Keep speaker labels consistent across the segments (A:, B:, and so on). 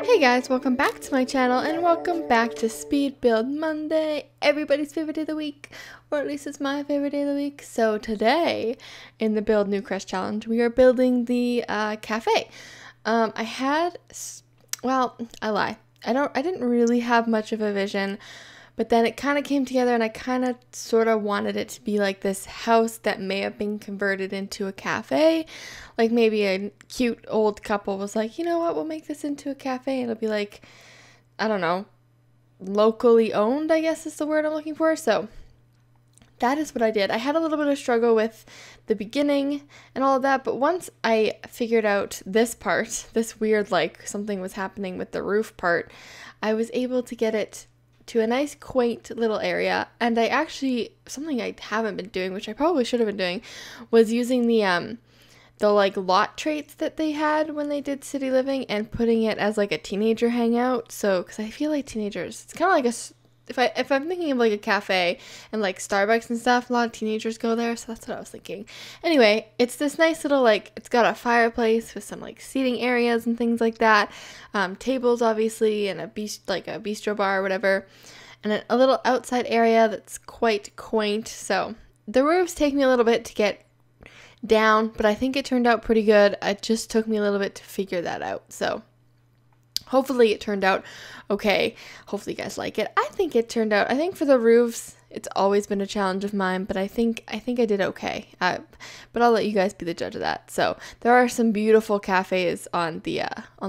A: Hey guys, welcome back to my channel and welcome back to Speed Build Monday, everybody's favorite day of the week, or at least it's my favorite day of the week. So today in the Build Newcrest challenge, we are building the cafe. I lie. I didn't really have much of a vision, but then it kind of came together and I kind of sort of wanted it to be like this house that may have been converted into a cafe. Like maybe a cute old couple was like, you know what, we'll make this into a cafe. And it'll be like, I don't know, locally owned, I guess is the word I'm looking for. So that is what I did. I had a little bit of struggle with the beginning and all of that, but once I figured out this part, this weird, like something was happening with the roof part, I was able to get it to a nice quaint little area. And I actually, something I haven't been doing, which I probably should have been doing, was using the like lot traits that they had when they did city living and putting it as like a teenager hangout. So because I feel like teenagers, it's kind of like if I'm thinking of like a cafe and like Starbucks and stuff, a lot of teenagers go there, so that's what I was thinking. Anyway, it's this nice little, like, it's got a fireplace with some like seating areas and things like that, tables obviously, and a bistro bar or whatever, and a little outside area that's quite quaint. So the roofs take me a little bit to get down, but I think it turned out pretty good. It just took me a little bit to figure that out. So hopefully it turned out okay. Hopefully you guys like it. I think for the roofs, it's always been a challenge of mine, but I think I did okay. But I'll let you guys be the judge of that. So there are some beautiful cafes on the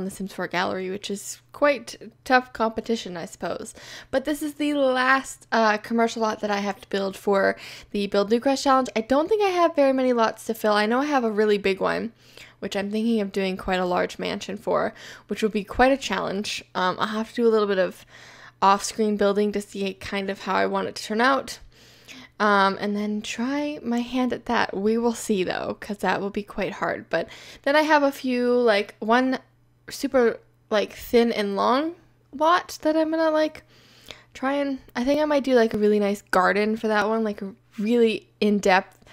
A: Sims 4 gallery, which is quite tough competition, I suppose. But this is the last commercial lot that I have to build for the Build Newcrest challenge. I don't think I have very many lots to fill. I know I have a really big one, which I'm thinking of doing quite a large mansion for, which will be quite a challenge. I'll have to do a little bit of off-screen building to see kind of how I want it to turn out, and then try my hand at that. We will see though, because that will be quite hard. But then I have a few, like one super like thin and long lot that I'm gonna like try, and I think I might do like a really nice garden for that one, like a really in-depth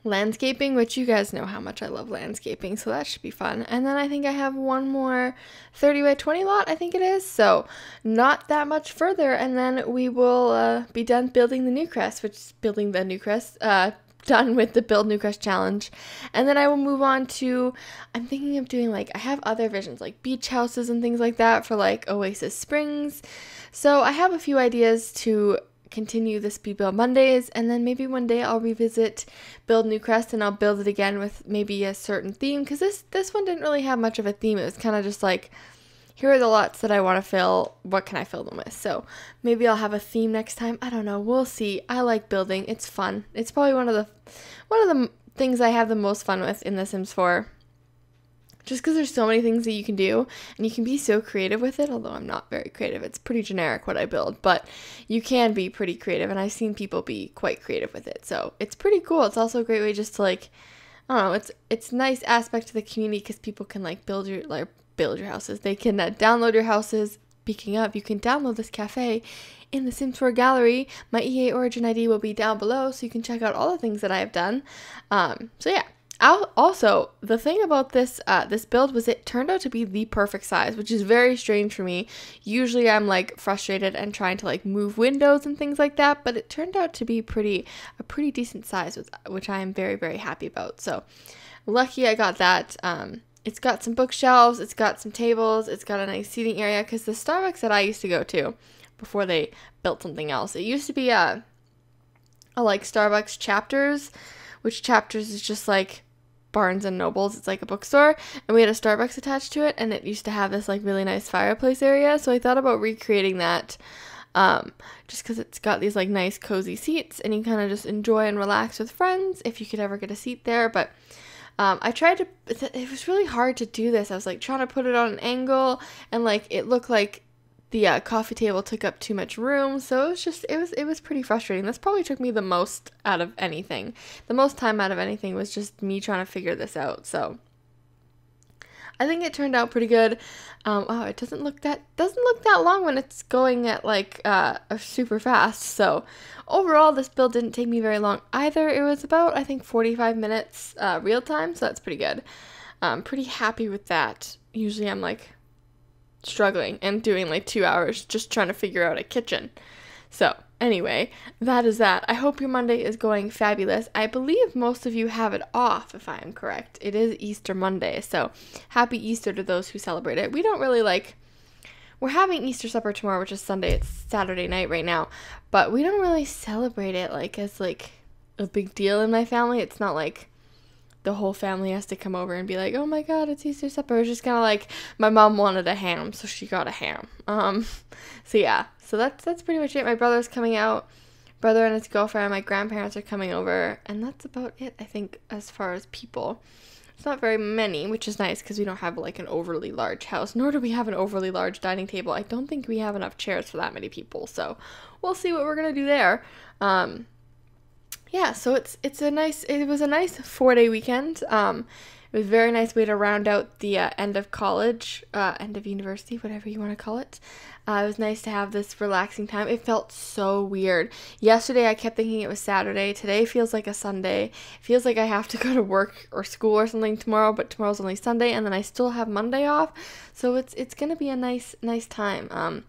A: landscaping, which you guys know how much I love landscaping, so that should be fun. And then I think I have one more 30 by 20 lot, I think it is, so not that much further, and then we will be done building the Newcrest, done with the Build Newcrest challenge. And then I will move on to, I'm thinking of doing, like, I have other visions, like beach houses and things like that for, like, Oasis Springs. So I have a few ideas to continue the Speed Build Mondays, and then maybe one day I'll revisit Build Newcrest and I'll build it again with maybe a certain theme, because this one didn't really have much of a theme. It was kind of just like, here are the lots that I want to fill, what can I fill them with? So maybe I'll have a theme next time. I don't know, we'll see. I like building, it's fun. It's probably one of the things I have the most fun with in The Sims 4. Just because there's so many things that you can do, and you can be so creative with it, although I'm not very creative. It's pretty generic what I build, but you can be pretty creative, and I've seen people be quite creative with it. So it's pretty cool. It's also a great way just to, like, I don't know, it's a nice aspect to the community because people can, like, build your houses. They can download your houses. Speaking of, you can download this cafe in the Sims 4 gallery. My EA Origin ID will be down below, so you can check out all the things that I have done. So yeah. Also, the thing about this build was it turned out to be the perfect size, which is very strange for me. Usually I'm like frustrated and trying to like move windows and things like that, but it turned out to be a pretty decent size, which I am very, very happy about. So lucky I got that. It's got some bookshelves, it's got some tables, it's got a nice seating area, because the Starbucks that I used to go to before they built something else, it used to be a like Starbucks Chapters, which Chapters is just like Barnes and Nobles. It's like a bookstore, and we had a Starbucks attached to it, and it used to have this like really nice fireplace area. So I thought about recreating that, just because it's got these like nice cozy seats, and you kind of just enjoy and relax with friends if you could ever get a seat there. But I tried to, it was really hard to do this. I was like trying to put it on an angle, and like it looked like the coffee table took up too much room, so it was pretty frustrating. This probably took me the most out of anything. The most time out of anything was just me trying to figure this out. So I think it turned out pretty good. Wow, it doesn't look that long when it's going at like super fast. So overall, this build didn't take me very long either. It was about, I think, 45 minutes real time, so that's pretty good. I'm pretty happy with that. Usually I'm like struggling and doing like 2 hours just trying to figure out a kitchen. So anyway, that is that. I hope your Monday is going fabulous. I believe most of you have it off, if I am correct. It is Easter Monday, so happy Easter to those who celebrate it. We don't really we're having Easter supper tomorrow, which is Sunday. It's Saturday night right now, but we don't really celebrate it as a big deal in my family. It's not like the whole family has to come over and be like, oh my god, it's Easter supper. It's just kind of like my mom wanted a ham, so she got a ham. So yeah, so that's pretty much it. My brother's coming out, brother and his girlfriend, my grandparents are coming over, and that's about it, I think, as far as people. It's not very many, which is nice because we don't have like an overly large house, nor do we have an overly large dining table. I don't think we have enough chairs for that many people, so we'll see what we're gonna do there. Yeah, so it was a nice 4-day weekend. It was a very nice way to round out the end of college, end of university, whatever you want to call it. It was nice to have this relaxing time. It felt so weird. Yesterday I kept thinking it was Saturday. Today feels like a Sunday. It feels like I have to go to work or school or something tomorrow, but tomorrow's only Sunday, and then I still have Monday off. So it's gonna be a nice time.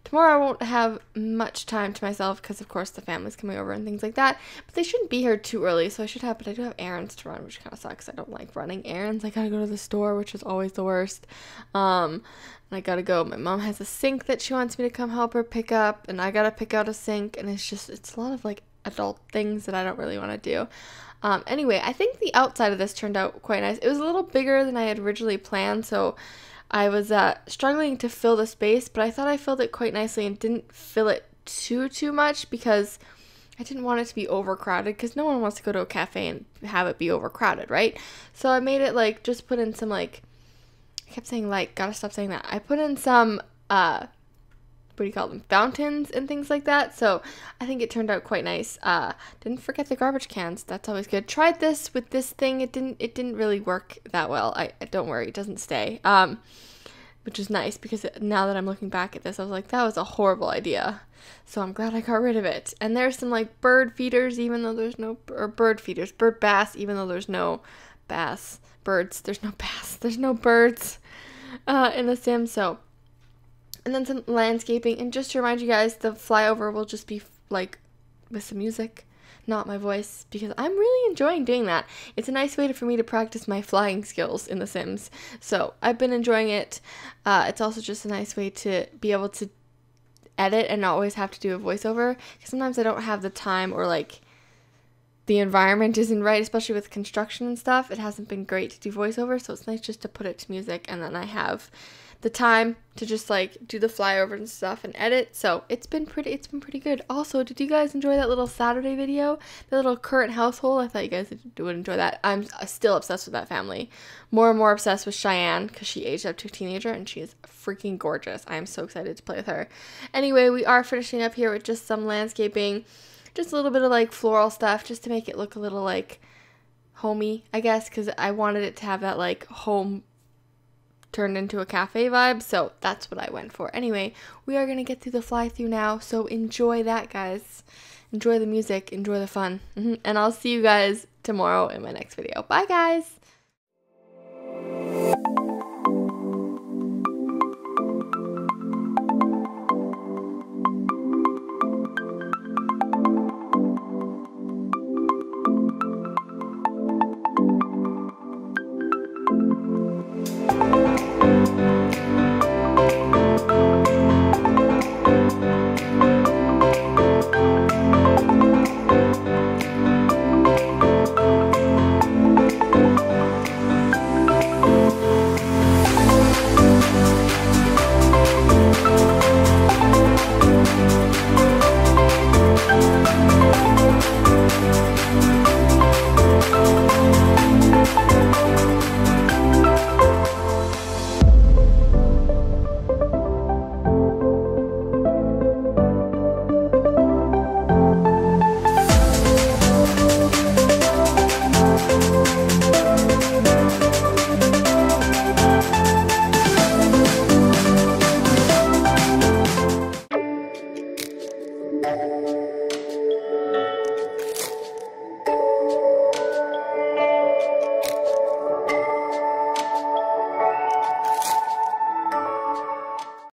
A: Tomorrow I won't have much time to myself because, of course, the family's coming over and things like that. But they shouldn't be here too early, so but I do have errands to run, which kind of sucks. I don't like running errands. I gotta go to the store, which is always the worst. And I gotta go. My mom has a sink that she wants me to come help her pick up, and I gotta pick out a sink, and it's a lot of adult things that I don't really want to do. Anyway, I think the outside of this turned out quite nice. It was a little bigger than I had originally planned, so I was struggling to fill the space, but I thought I filled it quite nicely and didn't fill it too much because I didn't want it to be overcrowded, because no one wants to go to a cafe and have it be overcrowded, right? So I made it just put in some I kept saying gotta stop saying that. I put in some what do you call them, fountains and things like that. So I think it turned out quite nice. Didn't forget the garbage cans. That's always good. Tried this with this thing. It didn't really work that well. I don't worry, it doesn't stay. Which is nice because now that I'm looking back at this, I was like, that was a horrible idea. So I'm glad I got rid of it. And there's some bird feeders, even though there's no, or bird feeders, bird bass, even though there's no bass, birds. There's no bass. There's no birds in The Sims. So. And then some landscaping, and just to remind you guys, the flyover will just be with some music, not my voice, because I'm really enjoying doing that. It's a nice way for me to practice my flying skills in The Sims, so I've been enjoying it. It's also just a nice way to be able to edit and not always have to do a voiceover, because sometimes I don't have the time, or the environment isn't right, especially with construction and stuff. It hasn't been great to do voiceover, so it's nice just to put it to music, and then I have the time to just do the flyover and stuff and edit. So it's been pretty good. Also, did you guys enjoy that little Saturday video, the little current household? I thought you guys would enjoy that. I'm still obsessed with that family, more and more obsessed with Cheyenne, because she aged up to a teenager and she is freaking gorgeous. I am so excited to play with her. Anyway, we are finishing up here with just some landscaping, just a little bit of floral stuff, just to make it look a little homey, I guess, because I wanted it to have that home turned into a cafe vibe, so that's what I went for. Anyway, we are going to get through the fly through now, so enjoy that, guys. Enjoy the music, enjoy the fun, and I'll see you guys tomorrow in my next video. Bye, guys!